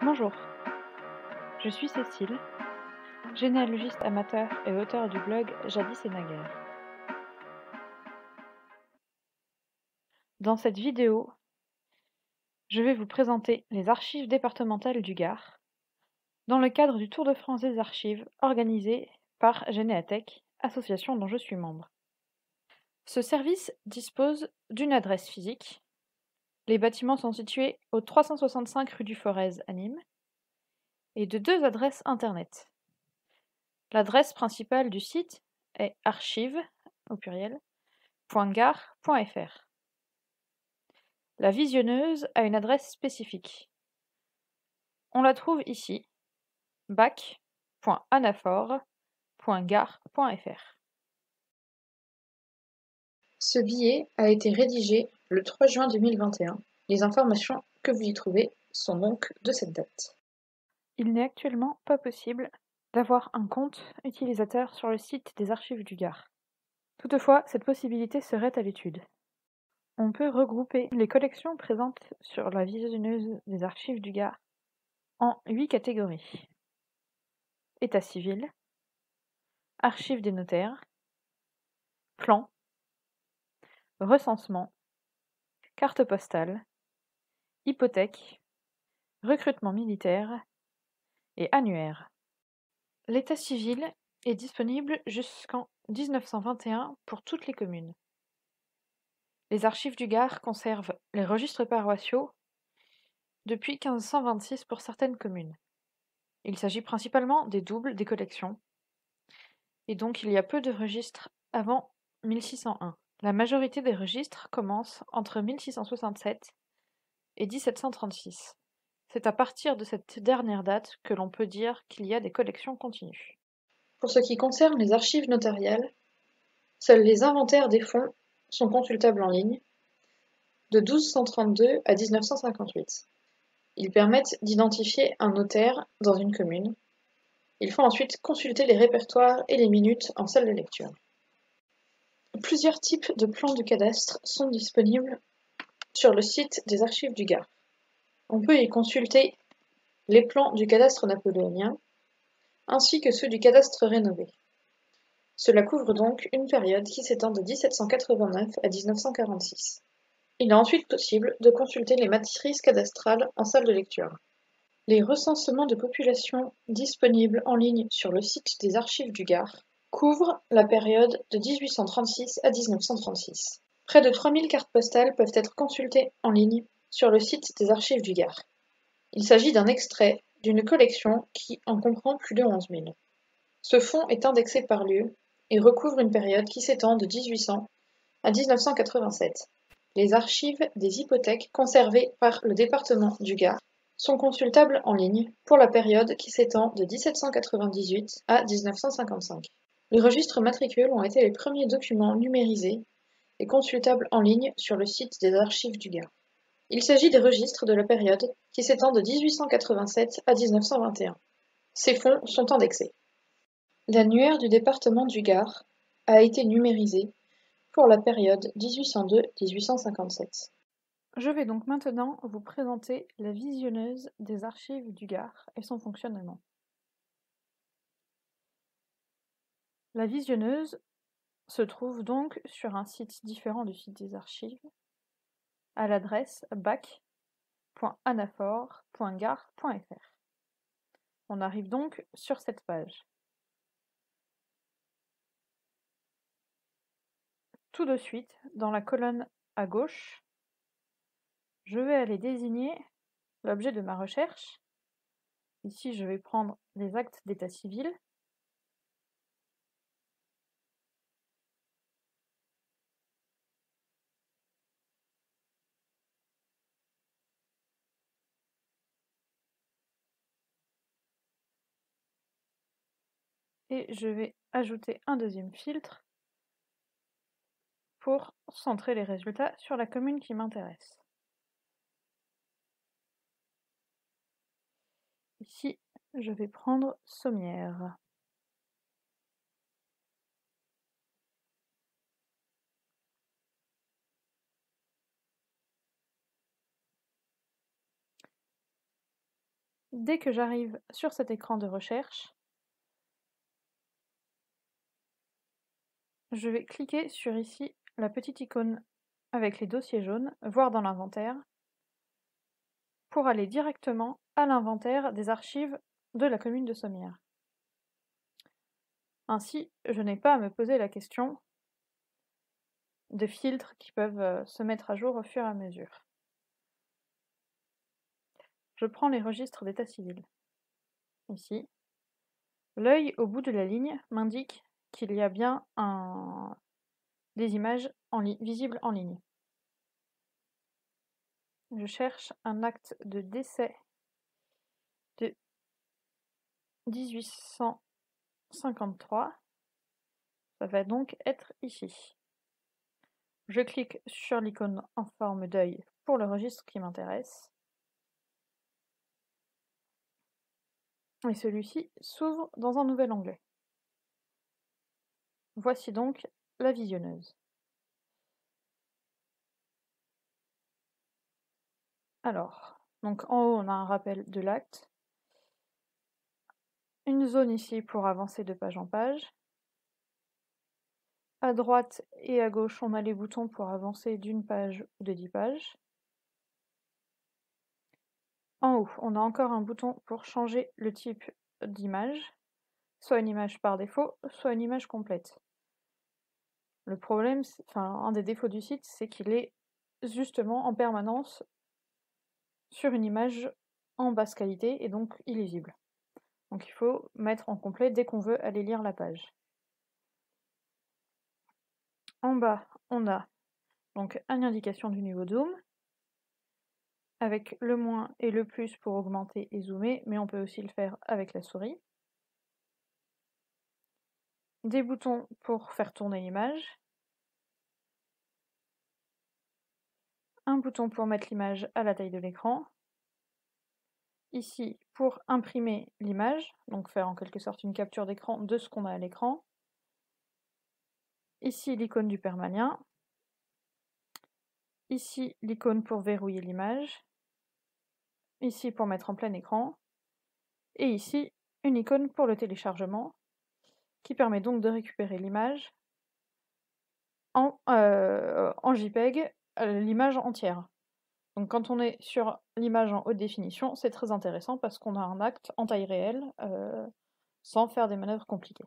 Bonjour, je suis Cécile, généalogiste amateur et auteure du blog Jadis et naguère. Dans cette vidéo, je vais vous présenter les archives départementales du Gard, dans le cadre du Tour de France des archives organisé par Généathèque, association dont je suis membre. Ce service dispose d'une adresse physique. Les bâtiments sont situés au 365 rue du Forez à Nîmes, et de 2 adresses internet. L'adresse principale du site est archives, au pluriel, .gard.fr. La visionneuse a une adresse spécifique. On la trouve ici, bac.anaphore.gard.fr. Ce billet a été rédigé le 3 juin 2021. Les informations que vous y trouvez sont donc de cette date. Il n'est actuellement pas possible d'avoir un compte utilisateur sur le site des archives du Gard. Toutefois, cette possibilité serait à l'étude. On peut regrouper les collections présentes sur la visionneuse des archives du Gard en 8 catégories. État civil, archives des notaires, plans, recensement, carte postale, hypothèque, recrutement militaire et annuaire. L'état civil est disponible jusqu'en 1921 pour toutes les communes. Les archives du Gard conservent les registres paroissiaux depuis 1526 pour certaines communes. Il s'agit principalement des doubles des collections, et donc il y a peu de registres avant 1601. La majorité des registres commence entre 1667 et 1736. C'est à partir de cette dernière date que l'on peut dire qu'il y a des collections continues. Pour ce qui concerne les archives notariales, seuls les inventaires des fonds sont consultables en ligne, de 1232 à 1958. Ils permettent d'identifier un notaire dans une commune. Il faut ensuite consulter les répertoires et les minutes en salle de lecture. Plusieurs types de plans du cadastre sont disponibles sur le site des archives du Gard. On peut y consulter les plans du cadastre napoléonien, ainsi que ceux du cadastre rénové. Cela couvre donc une période qui s'étend de 1789 à 1946. Il est ensuite possible de consulter les matrices cadastrales en salle de lecture. Les recensements de population disponibles en ligne sur le site des archives du Gard couvrent la période de 1836 à 1936. Près de 3000 cartes postales peuvent être consultées en ligne sur le site des archives du Gard. Il s'agit d'un extrait d'une collection qui en comprend plus de 11 000. Ce fonds est indexé par lieu et recouvre une période qui s'étend de 1800 à 1987. Les archives des hypothèques conservées par le département du Gard sont consultables en ligne pour la période qui s'étend de 1798 à 1955. Les registres matricules ont été les premiers documents numérisés et consultables en ligne sur le site des archives du Gard. Il s'agit des registres de la période qui s'étend de 1887 à 1921. Ces fonds sont indexés. L'annuaire du département du Gard a été numérisé pour la période 1802-1857. Je vais donc maintenant vous présenter la visionneuse des archives du Gard et son fonctionnement. La visionneuse se trouve donc sur un site différent du site des archives, à l'adresse bac.anaphore.gard.fr. On arrive donc sur cette page. Tout de suite, dans la colonne à gauche, je vais aller désigner l'objet de ma recherche. Ici, je vais prendre les actes d'état civil. Et je vais ajouter un deuxième filtre pour centrer les résultats sur la commune qui m'intéresse. Ici, je vais prendre Sommières. Dès que j'arrive sur cet écran de recherche, je vais cliquer sur ici la petite icône avec les dossiers jaunes, voir dans l'inventaire, pour aller directement à l'inventaire des archives de la commune de Sommières. Ainsi, je n'ai pas à me poser la question de filtres qui peuvent se mettre à jour au fur et à mesure. Je prends les registres d'état civil. Ici, l'œil au bout de la ligne m'indique qu'il y a bien des images visibles en ligne. Je cherche un acte de décès de 1853. Ça va donc être ici. Je clique sur l'icône en forme d'œil pour le registre qui m'intéresse. Et celui-ci s'ouvre dans un nouvel onglet. Voici donc la visionneuse. Alors, donc en haut, on a un rappel de l'acte. Une zone ici pour avancer de page en page. À droite et à gauche, on a les boutons pour avancer d'une page ou de 10 pages. En haut, on a encore un bouton pour changer le type d'image, soit une image par défaut, soit une image complète. Le problème, un des défauts du site, c'est qu'il est justement en permanence sur une image en basse qualité et donc illisible. Donc il faut mettre en complet dès qu'on veut aller lire la page. En bas, on a donc une indication du niveau de zoom, avec le moins et le plus pour augmenter et zoomer, mais on peut aussi le faire avec la souris. Des boutons pour faire tourner l'image. Un bouton pour mettre l'image à la taille de l'écran. Ici, pour imprimer l'image, donc faire en quelque sorte une capture d'écran de ce qu'on a à l'écran. Ici, l'icône du permalien. Ici, l'icône pour verrouiller l'image. Ici, pour mettre en plein écran. Et ici, une icône pour le téléchargement, qui permet donc de récupérer l'image en JPEG, l'image entière. Donc quand on est sur l'image en haute définition, c'est très intéressant parce qu'on a un acte en taille réelle, sans faire des manœuvres compliquées.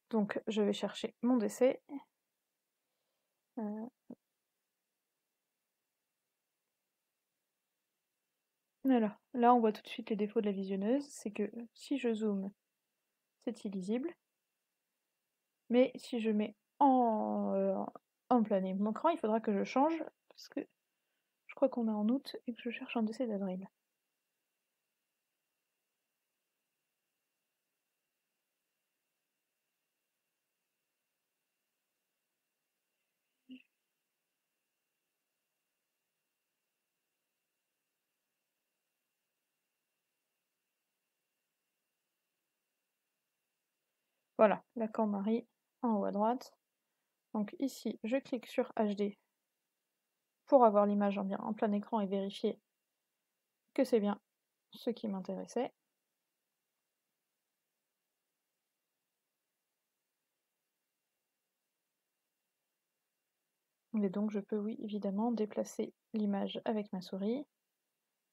Donc je vais chercher mon décès. Voilà. Là on voit tout de suite les défauts de la visionneuse, c'est que si je zoome, c'est illisible. Mais si je mets en plein écran, il faudra que je change, parce que je crois qu'on est en août et que je cherche un décès d'avril. Voilà, l'accord Marie en haut à droite. Donc ici, je clique sur HD pour avoir l'image en plein écran et vérifier que c'est bien ce qui m'intéressait. Et donc je peux, oui, évidemment, déplacer l'image avec ma souris.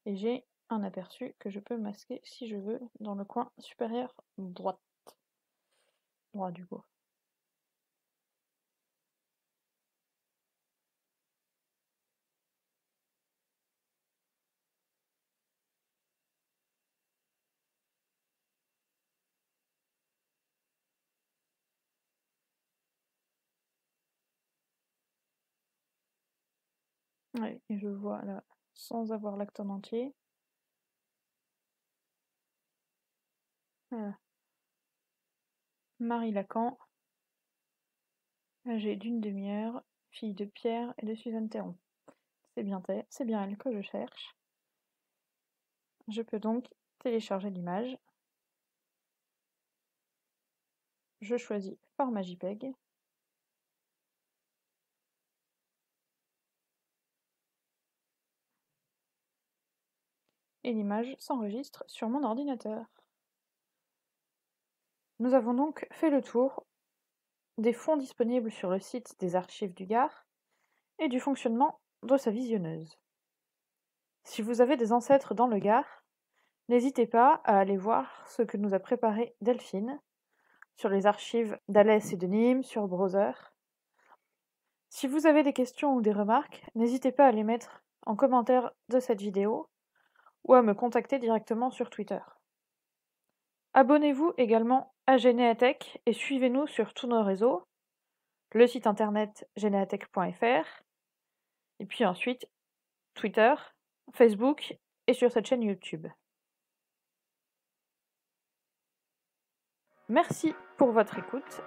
Et j'ai un aperçu que je peux masquer si je veux dans le coin supérieur droit du coup. Ouais, et je vois là, sans avoir l'acte en entier. Voilà. Marie Lacan, âgée d'une demi-heure, fille de Pierre et de Suzanne Théron. C'est bien elle que je cherche. Je peux donc télécharger l'image. Je choisis format JPEG. et l'image s'enregistre sur mon ordinateur. Nous avons donc fait le tour des fonds disponibles sur le site des Archives du Gard et du fonctionnement de sa visionneuse. Si vous avez des ancêtres dans le Gard, n'hésitez pas à aller voir ce que nous a préparé Delphine sur les archives d'Alès et de Nîmes, sur Browser. Si vous avez des questions ou des remarques, n'hésitez pas à les mettre en commentaire de cette vidéo ou à me contacter directement sur Twitter. Abonnez-vous également à Geneatech et suivez-nous sur tous nos réseaux, le site internet geneatech.fr, et puis ensuite Twitter, Facebook et sur cette chaîne YouTube. Merci pour votre écoute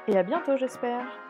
et à bientôt j'espère.